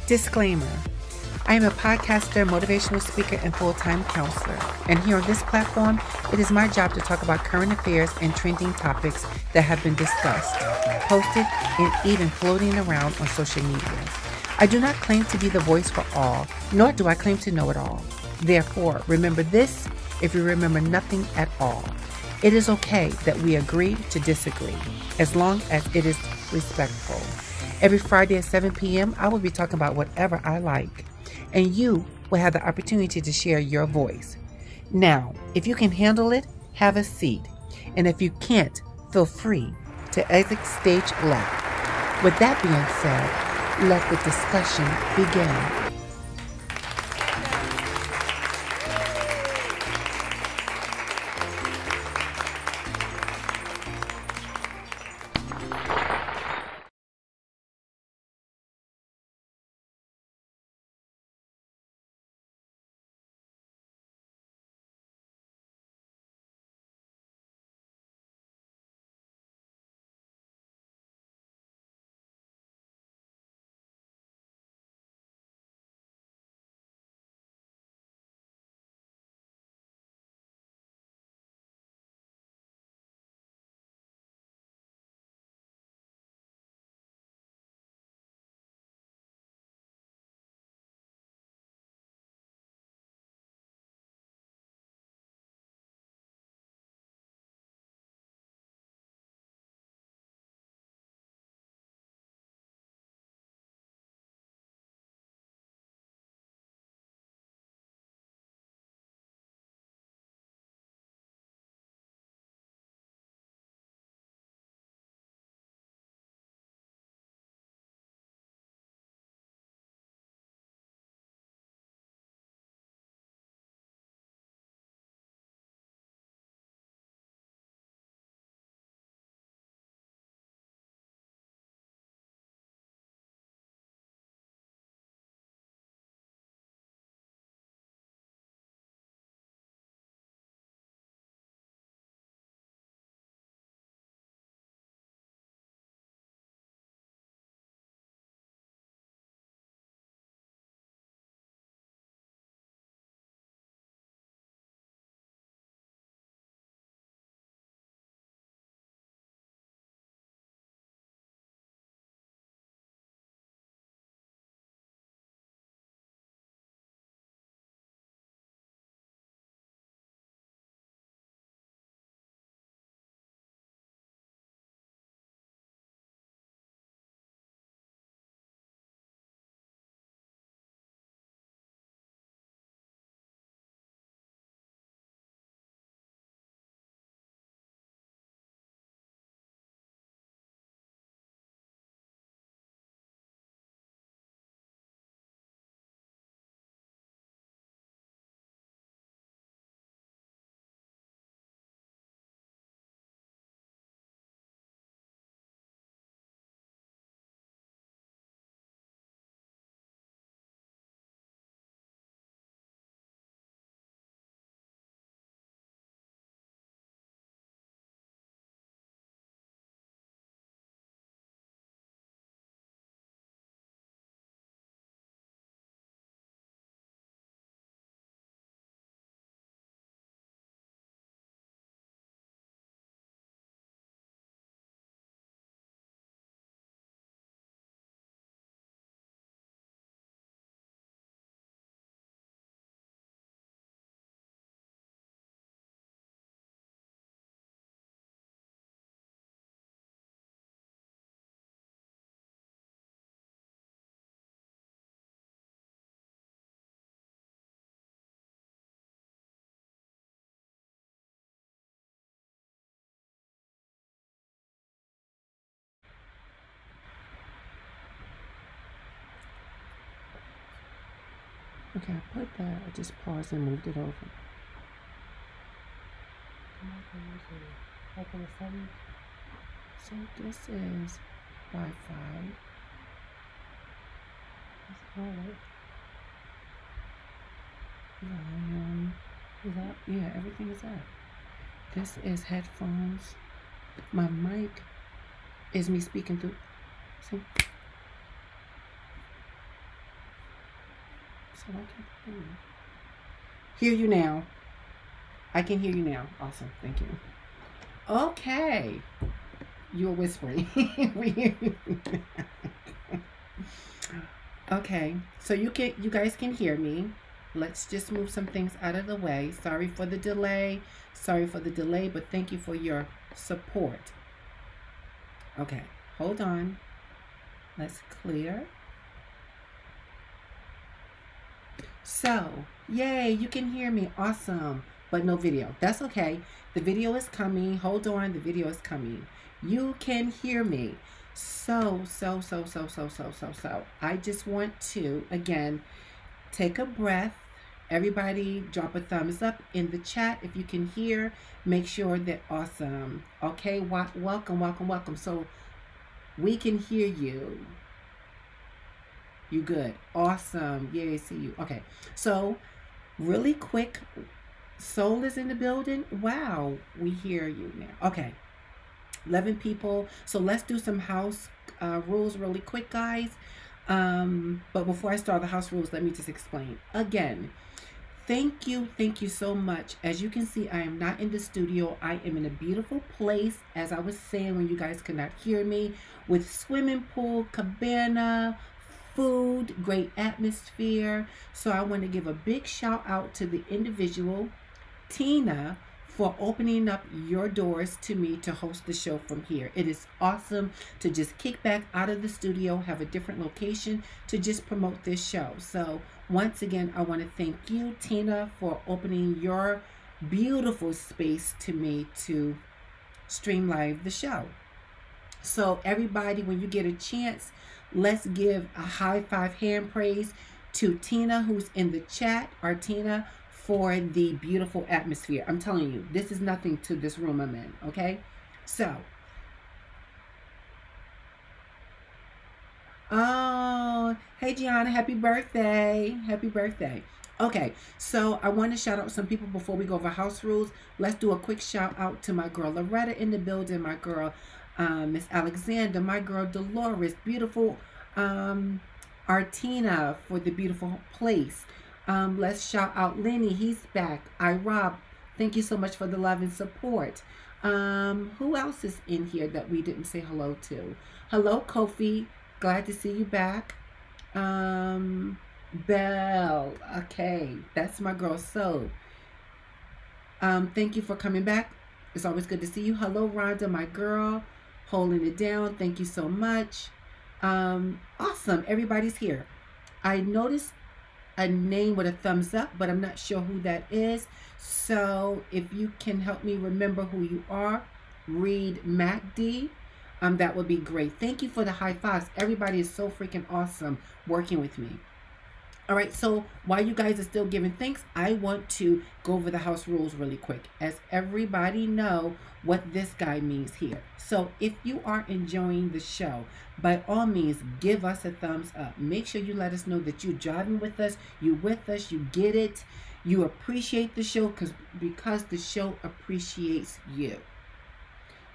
Disclaimer. I am a podcaster, motivational speaker, and full-time counselor. And here on this platform, it is my job to talk about current affairs and trending topics that have been discussed, posted, and even floating around on social media. I do not claim to be the voice for all, nor do I claim to know it all. Therefore, remember this if you remember nothing at all. It is okay that we agree to disagree, as long as it is respectful. Every Friday at 7 p.m., I will be talking about whatever I like, and you will have the opportunity to share your voice. Now, if you can handle it, have a seat, and if you can't, feel free to exit stage left. With that being said, let the discussion begin. Okay, I put that. I just paused and moved it over. So this is Wi-Fi. Volume. Is that? Yeah, everything is up. This is headphones. My mic is me speaking through. See? So I can hear you now. I can hear you now. Awesome. Thank you. Okay. You were whispering. Okay. So you guys can hear me. Let's just move some things out of the way. Sorry for the delay. Sorry for the delay, but thank you for your support. Okay. Hold on. Let's clear. So, yay, you can hear me. Awesome. But no video. That's okay. The video is coming. Hold on. The video is coming. You can hear me. So. I just want to, again, take a breath. Everybody drop a thumbs up in the chat if you can hear. Make sure that awesome. Okay, welcome. So we can hear you. You good. Awesome. Yay, see you. Okay. So really quick, Soul is in the building. Wow, we hear you now. Okay. 11 people. So let's do some house rules really quick, guys. But before I start the house rules, let me just explain. Again, thank you so much. As you can see, I am not in the studio. I am in a beautiful place, as I was saying when you guys could not hear me, with swimming pool, cabana, food, great atmosphere. So I want to give a big shout out to the individual, Tina, for opening up your doors to me to host the show from here. It is awesome to just kick back out of the studio, have a different location to just promote this show. So once again, I want to thank you, Tina, for opening your beautiful space to me to stream live the show. So everybody, when you get a chance, let's give a high five hand praise to Tina, who's in the chat, or Tina, for the beautiful atmosphere. I'm telling you, this is nothing to this room I'm in, okay? So, oh, hey Gianna, happy birthday. Happy birthday. Okay, so I want to shout out some people before we go over house rules. Let's do a quick shout out to my girl Loretta in the building, my girl Miss Alexander, my girl Dolores, beautiful Artina for the beautiful place. Let's shout out Lenny, he's back. Rob, thank you so much for the love and support. Who else is in here that we didn't say hello to? Hello, Kofi, glad to see you back. Belle, okay, that's my girl. So, thank you for coming back. It's always good to see you. Hello, Rhonda, my girl, holding it down. Thank you so much. Awesome, everybody's here. I noticed a name with a thumbs up, but I'm not sure who that is. So if you can help me remember who you are, Reed MacD, that would be great. Thank you for the high fives. Everybody is so freaking awesome working with me. All right, so while you guys are still giving thanks, I want to go over the house rules really quick, as everybody know what this guy means here. So if you are enjoying the show, by all means, give us a thumbs up. Make sure you let us know that you're driving with us, you're with us, you get it, you appreciate the show, because the show appreciates you.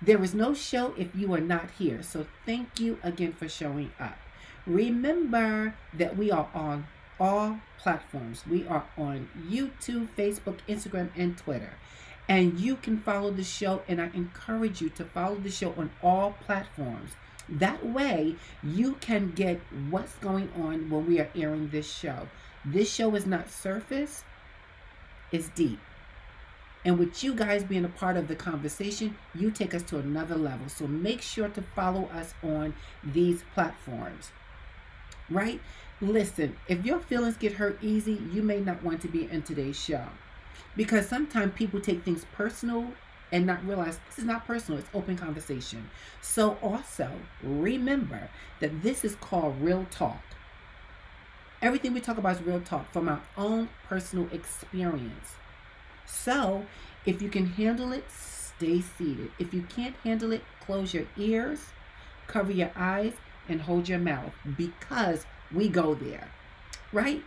There is no show if you are not here. So thank you again for showing up. Remember that we are on all platforms. We are on YouTube, Facebook, Instagram, and Twitter. And you can follow the show, and I encourage you to follow the show on all platforms. That way, you can get what's going on when we are airing this show. This show is not surface, it's deep. And with you guys being a part of the conversation, you take us to another level. So make sure to follow us on these platforms, right? Listen, if your feelings get hurt easy, you may not want to be in today's show, because sometimes people take things personal and not realize this is not personal, it's open conversation. So also remember that this is called real talk. Everything we talk about is real talk from our own personal experience. So if you can handle it, stay seated. If you can't handle it, close your ears, cover your eyes, and hold your mouth, because we go there, right?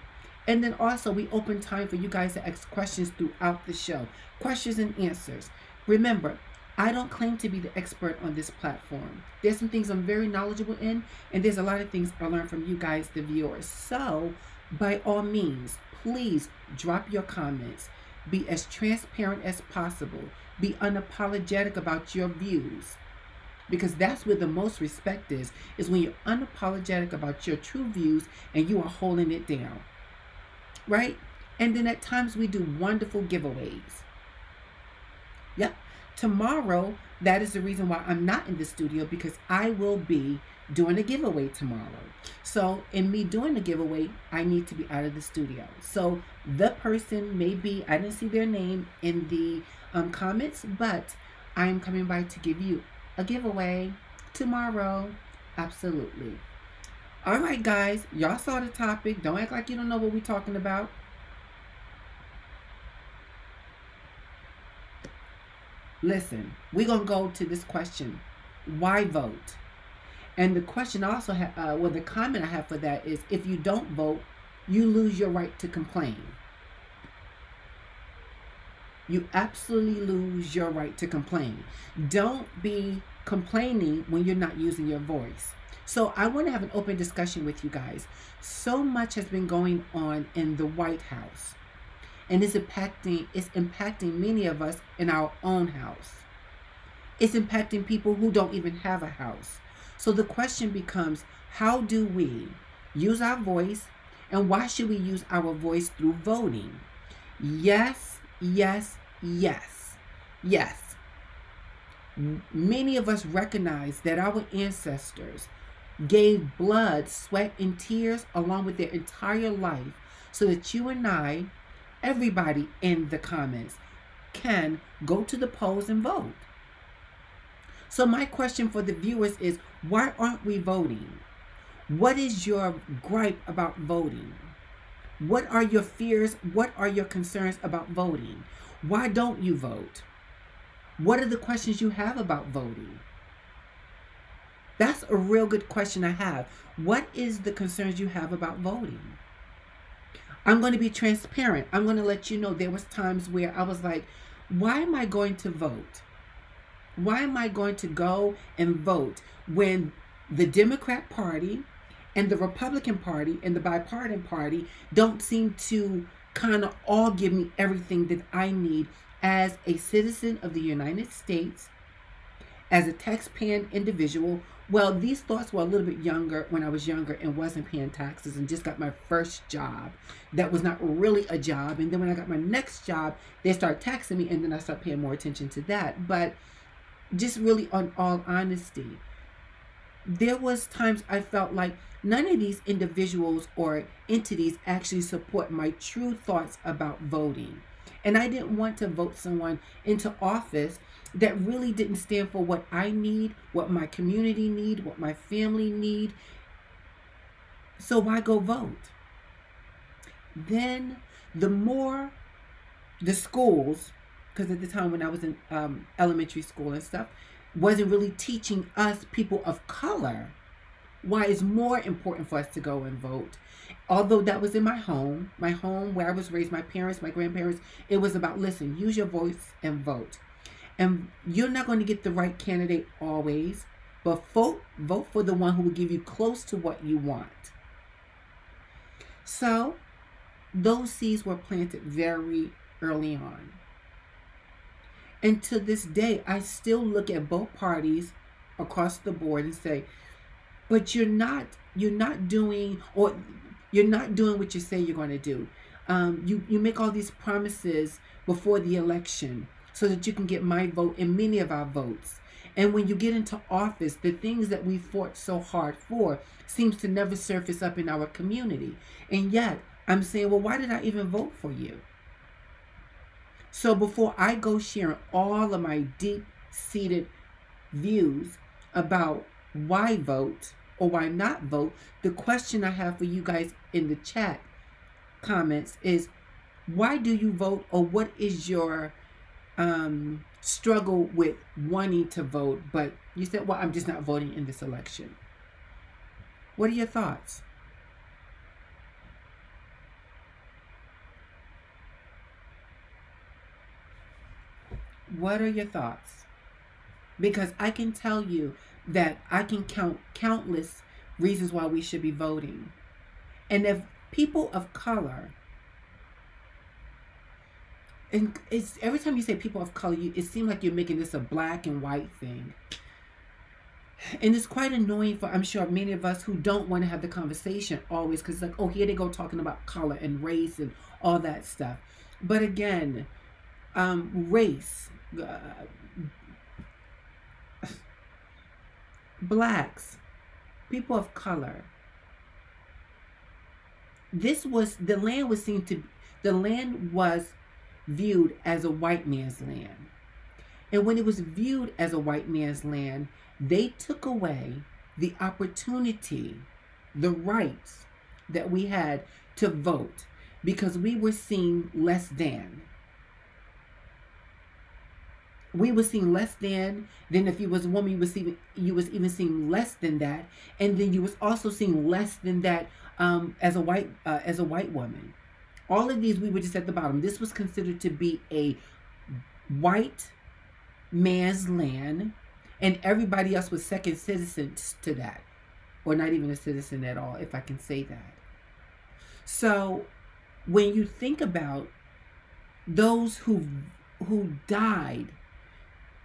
And then also we open time for you guys to ask questions throughout the show, questions and answers. Remember, I don't claim to be the expert on this platform. There's some things I'm very knowledgeable in, and there's a lot of things I learned from you guys, the viewers. So By all means, please drop your comments. Be as transparent as possible. Be unapologetic about your views. Because that's where the most respect is when you're unapologetic about your true views and you are holding it down. Right? And then at times we do wonderful giveaways. Yep. Tomorrow, that is the reason why I'm not in the studio, because I will be doing a giveaway tomorrow. So in me doing the giveaway, I need to be out of the studio. So the person may be, I didn't see their name in the comments, but I'm coming by to give you a giveaway tomorrow. Absolutely. All right, guys, y'all saw the topic. Don't act like you don't know what we're talking about. Listen, we're going to go to this question. Why vote? And the question also, the comment I have for that is, if you don't vote, you lose your right to complain. You absolutely lose your right to complain. Don't be complaining when you're not using your voice. So I want to have an open discussion with you guys. So much has been going on in the White House. And it's impacting many of us in our own house. It's impacting people who don't even have a house. So the question becomes, how do we use our voice, and why should we use our voice through voting? Yes, yes, yes, yes. Many of us recognize that our ancestors gave blood, sweat, and tears along with their entire life so that you and I, everybody in the comments, can go to the polls and vote. So my question for the viewers is, why aren't we voting? What is your gripe about voting? What are your fears? What are your concerns about voting? Why don't you vote? What are the questions you have about voting? That's a real good question I have. What is the concerns you have about voting? I'm going to be transparent. I'm going to let you know there was times where I was like, why am I going to vote? Why am I going to go and vote when the Democrat Party and the Republican Party and the bipartisan party don't seem to kind of all give me everything that I need as a citizen of the United States, as a tax-paying individual? Well, these thoughts were a little bit younger when I was younger and wasn't paying taxes and just got my first job. That was not really a job. And then when I got my next job, they started taxing me, and then I started paying more attention to that. But just really, on all honesty, there was times I felt like none of these individuals or entities actually support my true thoughts about voting. And I didn't want to vote someone into office that really didn't stand for what I need, what my community need, what my family need. So why go vote? Then the more the schools, because at the time when I was in elementary school and stuff, wasn't really teaching us people of color why it's more important for us to go and vote. Although that was in my home where I was raised, my parents, my grandparents, it was about, listen, use your voice and vote. And you're not going to get the right candidate always, but vote for the one who will give you close to what you want. So those seeds were planted very early on. And to this day, I still look at both parties across the board and say, but you're not doing what you say you're going to do. You make all these promises before the election so that you can get my vote and many of our votes. And when you get into office, the things that we fought so hard for seems to never surface up in our community. And yet I'm saying, well, why did I even vote for you? So before I go sharing all of my deep-seated views about why vote or why not vote, the question I have for you guys in the chat comments is, why do you vote, or what is your struggle with wanting to vote, but you said, well, I'm just not voting in this election? What are your thoughts? What are your thoughts? Because I can tell you that I can count countless reasons why we should be voting. And if People of color, and it's every time you say people of color, it seems like you're making this a black and white thing. And it's quite annoying for, I'm sure, many of us who don't want to have the conversation always, because it's like, oh, here they go talking about color and race and all that stuff. But again, race, blacks, people of color. This was, the land was seen to, the land was viewed as a white man's land. And when it was viewed as a white man's land, they took away the opportunity, the rights that we had to vote, because we were seen less than. We were seen less than if you was a woman, you was even seen less than that, and then you was also seen less than that as a white woman. All of these, we were just at the bottom. This was considered to be a white man's land, and everybody else was second citizens to that, or not even a citizen at all, if I can say that. So when you think about those who died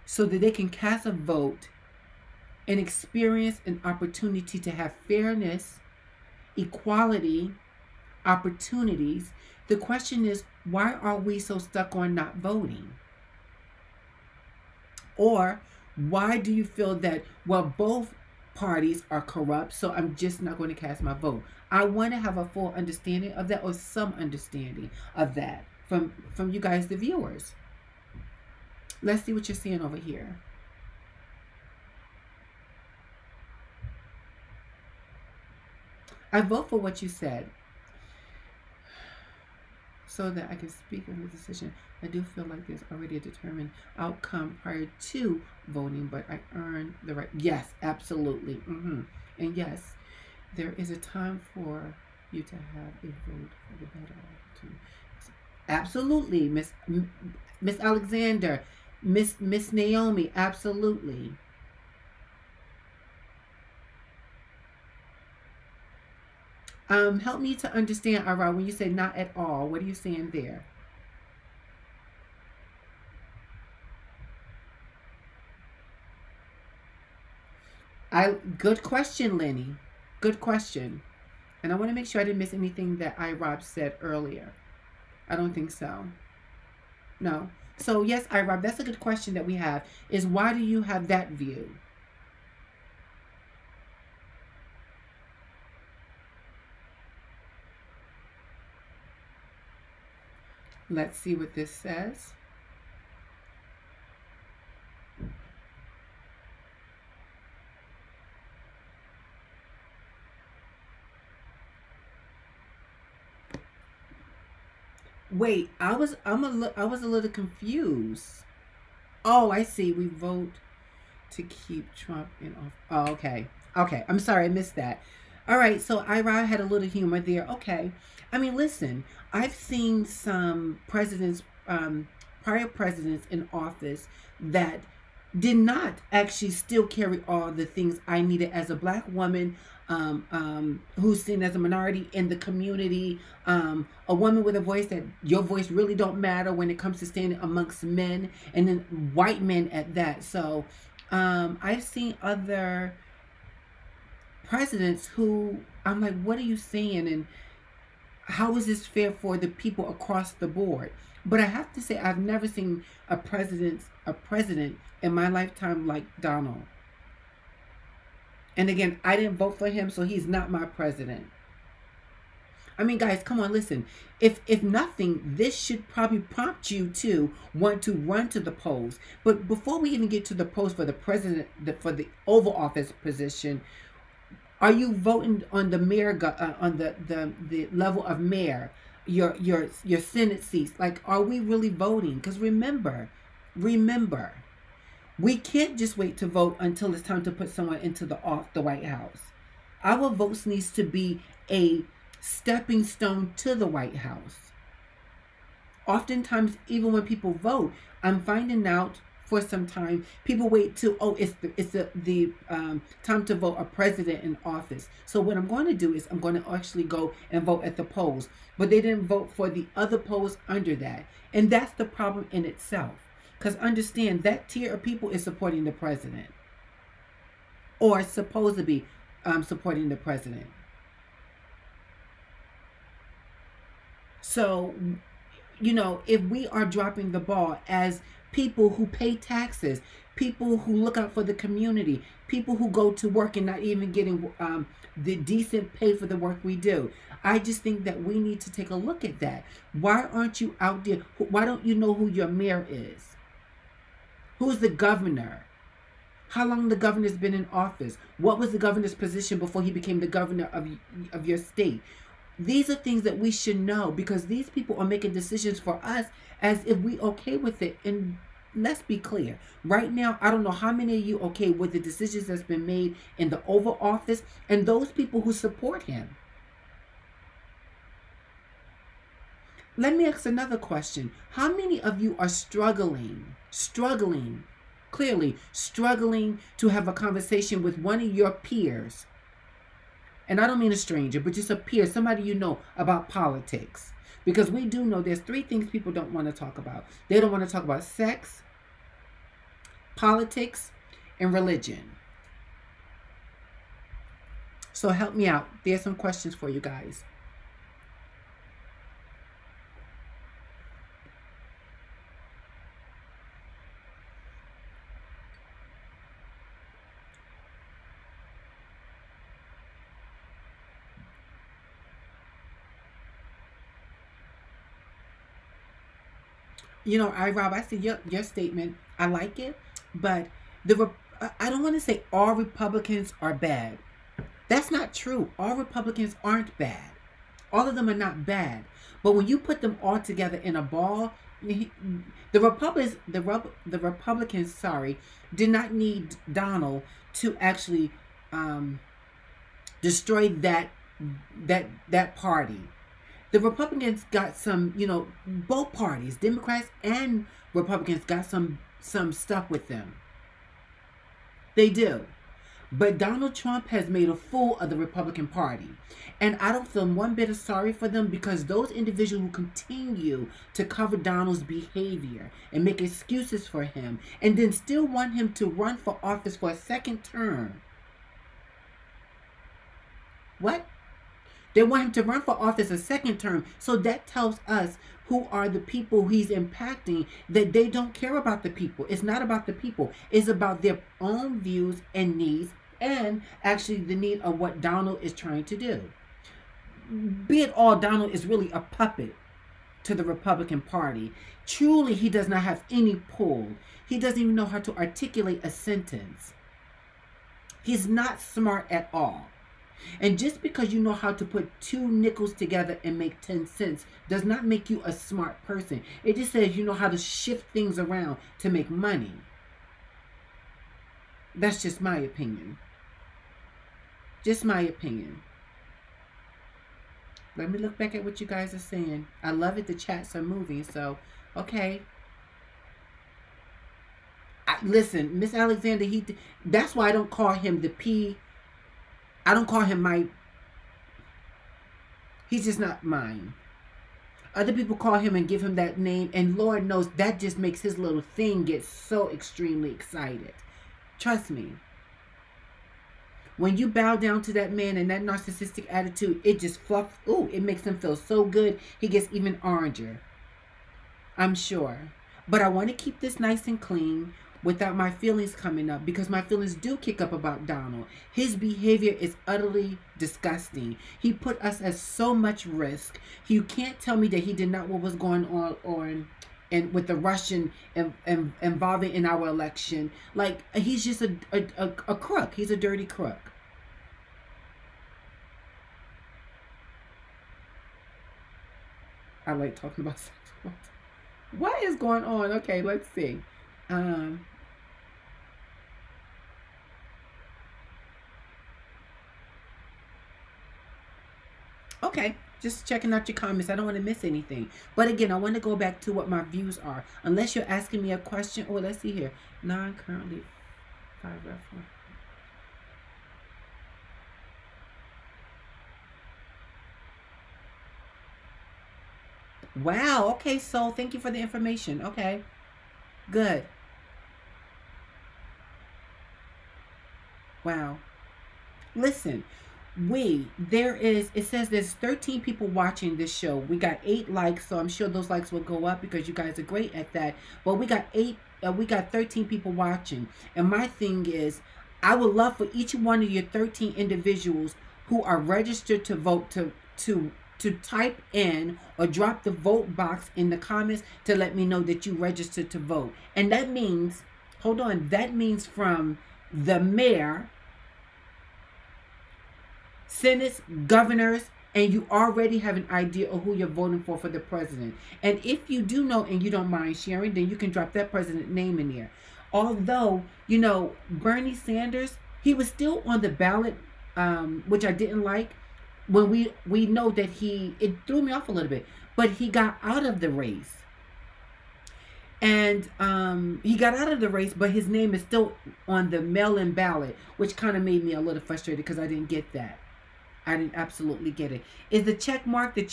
so that they can cast a vote and experience an opportunity to have fairness, equality, opportunities, the question is, why are we so stuck on not voting? Or why do you feel that, well, both parties are corrupt, so I'm just not going to cast my vote? I want to have a full understanding of that, or some understanding of that from you guys, the viewers. Let's see what you're seeing over here. I vote for what you said so that I can speak on the decision. I do feel like there's already a determined outcome prior to voting, but I earned the right. Yes, absolutely. And yes, there is a time for you to have a vote for the better opportunity. Absolutely, Miss Alexander, Miss Naomi, absolutely. Help me to understand, Ira, when you say not at all, what are you saying there? Good question, Lenny. Good question. And I want to make sure I didn't miss anything that Rob said earlier. I don't think so. No. So yes, Rob, that's a good question that we have, is why do you have that view? Let's see what this says. Wait, I was a little confused. Oh, I see. We vote to keep Trump in office. Oh, okay. Okay. I'm sorry, I missed that. All right, so Ira had a little humor there. Okay. I mean, listen, I've seen some presidents, prior presidents in office that did not actually still carry all the things I needed as a black woman, who's seen as a minority in the community, a woman with a voice that your voice really don't matter when it comes to standing amongst men, and then white men at that. So I've seen other presidents who I'm like, what are you saying? And how is this fair for the people across the board? But I have to say, I've never seen a president in my lifetime like Donald. And again, I didn't vote for him, so he's not my president. I mean, guys, come on, listen. If nothing, this should probably prompt you to want to run to the polls. But before we even get to the polls for the president, for the Oval Office position, are you voting on the mayor, on the level of mayor, your Senate seats? Like, are we really voting? Because remember, we can't just wait to vote until it's time to put someone into the White House. Our votes needs to be a stepping stone to the White House. Oftentimes, even when people vote, I'm finding out for some time. People wait till, oh, it's the time to vote a president in office. So what I'm going to do is I'm going to actually go and vote at the polls. But they didn't vote for the other polls under that. And that's the problem in itself. Because understand, that tier of people is supporting the president. Or supposed to be supporting the president. So, you know, if we are dropping the ball as people who pay taxes, people who look out for the community, people who go to work and not even getting the decent pay for the work we do, I just think that we need to take a look at that. Why aren't you out there? Why don't you know who your mayor is? Who's the governor? How long the governor's been in office? What was the governor's position before he became the governor of your state? These are things that we should know, because these people are making decisions for us as if we okay with it. And let's be clear. Right now, I don't know how many of you okay with the decisions that's been made in the Oval Office and those people who support him. Let me ask another question. How many of you are struggling to have a conversation with one of your peers? And I don't mean a stranger, but just a peer, somebody you know, about politics. Because we do know there's 3 things people don't want to talk about. They don't want to talk about sex, politics, and religion. So help me out. There's some questions for you guys. You know, Rob, I see your statement. I like it, but I don't want to say all Republicans are bad. That's not true. All Republicans aren't bad. All of them are not bad. But when you put them all together in a ball, the Republicans, did not need Donald to actually destroy that party. The Republicans got some, you know, both parties, Democrats and Republicans, got some stuff with them. They do. But Donald Trump has made a fool of the Republican Party. And I don't feel one bit of sorry for them, because those individuals who continue to cover Donald's behavior and make excuses for him and then still want him to run for office for a second term. What? They want him to run for office a second term. So that tells us who are the people he's impacting, that they don't care about the people. It's not about the people. It's about their own views and needs, and actually the need of what Donald is trying to do. Be it all, Donald is really a puppet to the Republican Party. Truly, he does not have any pull. He doesn't even know how to articulate a sentence. He's not smart at all. And just because you know how to put 2 nickels together and make 10 cents does not make you a smart person. It just says you know how to shift things around to make money. That's just my opinion. Just my opinion. Let me look back at what you guys are saying. I love it. The chats are moving. So, okay. Listen, Miss Alexander, that's why I don't call him the P. I don't call him he's just not mine. Other people call him and give him that name, and Lord knows that just makes his little thing get so extremely excited. Trust me. When you bow down to that man and that narcissistic attitude, it just it makes him feel so good. He gets even oranger. I'm sure. But I want to keep this nice and clean without my feelings coming up, because my feelings do kick up about Donald. His behavior is utterly disgusting. He put us at so much risk. You can't tell me that he did not what was going on and with the Russian involvement in our election. Like, he's just a crook. He's a dirty crook. I like talking about sex. What is going on? Okay, let's see. Okay, Just checking out your comments. I don't want to miss anything. But again, I want to go back to what my views are. Unless you're asking me a question. Oh, let's see here. Non-currently 5 reference. Wow. Okay, so thank you for the information. Okay. Good. Wow. Listen, it says there's 13 people watching this show. We got 8 likes, so I'm sure those likes will go up because you guys are great at that. But we got 13 people watching. And my thing is, I would love for each one of your 13 individuals who are registered to vote to type in or drop the vote box in the comments to let me know that you registered to vote. And that means, hold on, that means from the mayor, senates, governors, and you already have an idea of who you're voting for the president. And if you do know and you don't mind sharing, then you can drop that president name in there. Although, you know, Bernie Sanders, he was still on the ballot, which I didn't like. When we know that it threw me off a little bit, but he got out of the race. And he got out of the race, but his name is still on the mail-in ballot, which kind of made me a little frustrated because I didn't get that. I didn't absolutely get it. Is the check mark that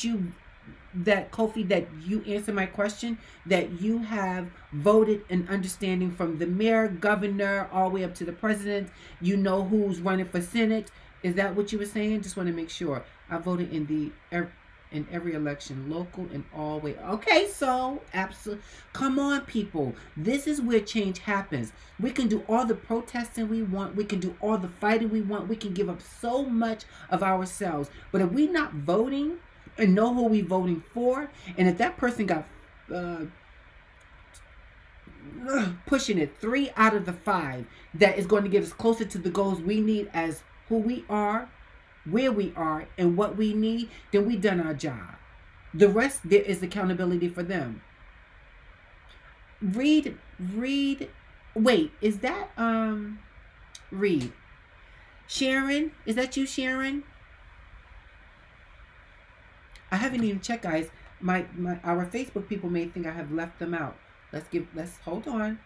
Kofi, that you answer my question, that you have voted an understanding from the mayor, governor, all the way up to the president, you know who's running for Senate? Is that what you were saying? Just want to make sure. I voted in every election, local and all way. Okay, so absolutely. Come on, people. This is where change happens. We can do all the protesting we want. We can do all the fighting we want. We can give up so much of ourselves. But if we're not voting and know who we're voting for, and if that person got pushing it 3 out of the 5 that is going to get us closer to the goals we need as who we are, where we are, and what we need, then we done our job. The rest, there is accountability for them. Read. Wait, is that Read? Sharon, is that you, Sharon? I haven't even checked, guys. Our Facebook people may think I have left them out. Let's hold on.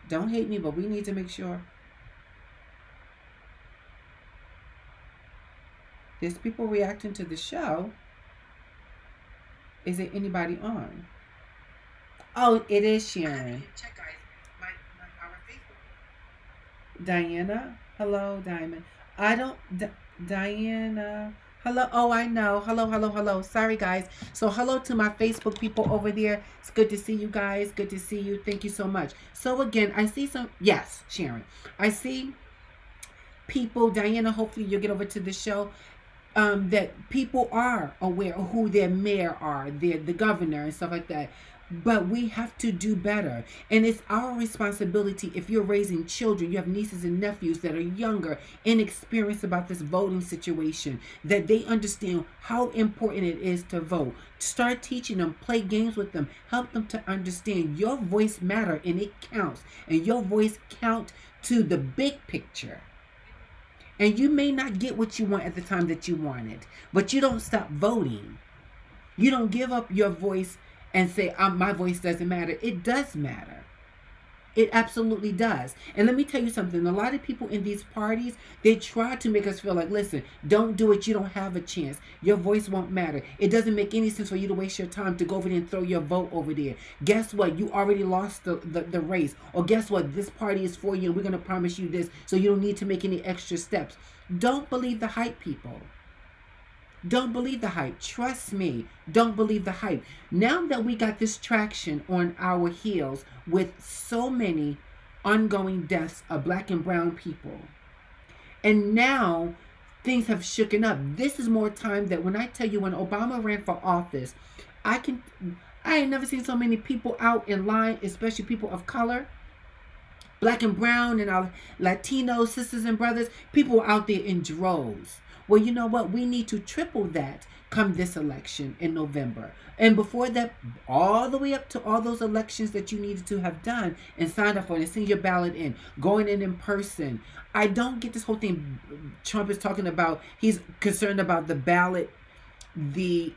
Don't hate me, but we need to make sure. There's people reacting to the show. Is there anybody on? Oh, it is Sharon. Check, guys. Our Facebook. Diana. Hello, Diamond. Diana. Hello. Oh, I know. Hello. Sorry, guys. So hello to my Facebook people over there. It's good to see you guys. Good to see you. Thank you so much. So again, I see yes, Sharon. I see people, Diana, hopefully you'll get over to the show. That people are aware of who their mayor are, the governor and stuff like that. But we have to do better. And it's our responsibility, if you're raising children, you have nieces and nephews that are younger, inexperienced about this voting situation, that they understand how important it is to vote. Start teaching them, play games with them, help them to understand your voice matters and it counts. And your voice counts to the big picture. And you may not get what you want at the time that you want it, but you don't stop voting. You don't give up your voice and say, my voice doesn't matter. It does matter. It absolutely does. And let me tell you something. A lot of people in these parties, they try to make us feel like, listen, don't do it. You don't have a chance. Your voice won't matter. It doesn't make any sense for you to waste your time to go over there and throw your vote over there. Guess what? You already lost the race. Or guess what? This party is for you and we're going to promise you this, so you don't need to make any extra steps. Don't believe the hype, people. Don't believe the hype. Trust me. Don't believe the hype. Now that we got this traction on our heels with so many ongoing deaths of Black and brown people, and now things have shooken up. This is more time that when I tell you, when Obama ran for office, I ain't never seen so many people out in line, especially people of color, Black and brown and our Latino sisters and brothers. People were out there in droves. Well, you know what? We need to triple that come this election in November. And before that, all the way up to all those elections that you needed to have done and signed up for and send your ballot in, going in person. I don't get this whole thing Trump is talking about. He's concerned about the ballot the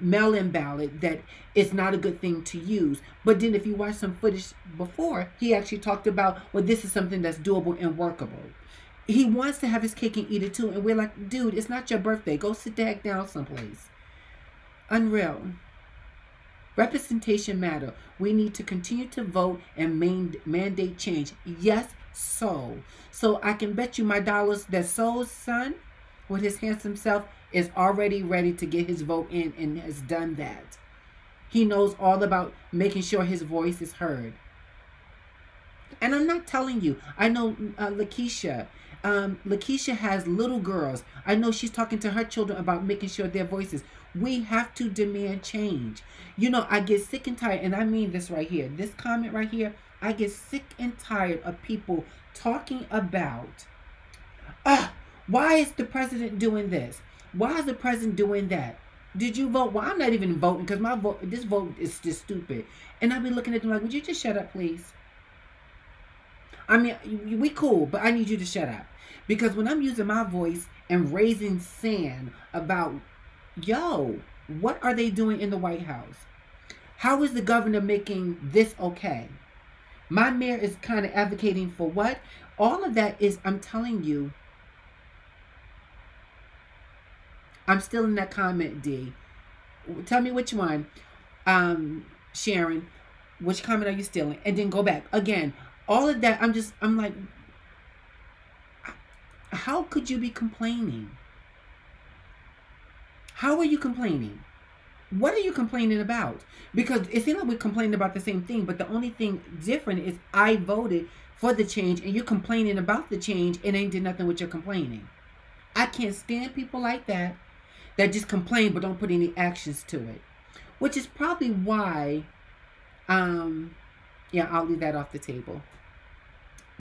mail-in ballot, that it's not a good thing to use. But then if you watch some footage before, he actually talked about, well, this is something that's doable and workable. He wants to have his cake and eat it too, and we're like, dude, it's not your birthday. Go sit the heck down someplace. Unreal. Representation matter. We need to continue to vote and mandate change. Yes, so I can bet you my dollars that Soul's son, with his handsome self, is already ready to get his vote in and has done that. He knows all about making sure his voice is heard. And I'm not telling you. I know Lakeisha. Lakeisha has little girls. I know she's talking to her children about making sure their voices. We have to demand change. You know, I get sick and tired, and I mean this right here. This comment right here, I get sick and tired of people talking about, why is the president doing this? Why is the president doing that? Did you vote? Well, I'm not even voting because this vote is just stupid. And I'll be looking at them like, would you just shut up, please? I mean, we cool, but I need you to shut up. Because when I'm using my voice and raising sand about, yo, what are they doing in the White House? How is the governor making this okay? My mayor is kind of advocating for what? All of that is, I'm telling you, I'm still in that comment, D. Tell me which one. Sharon, which comment are you still in? And then go back. Again, all of that, I'm like, how could you be complaining? How are you complaining? What are you complaining about? Because it seems like we're complaining about the same thing, but the only thing different is I voted for the change and you're complaining about the change and ain't did nothing with your complaining. I can't stand people like that just complain but don't put any actions to it. Which is probably why, yeah, I'll leave that off the table.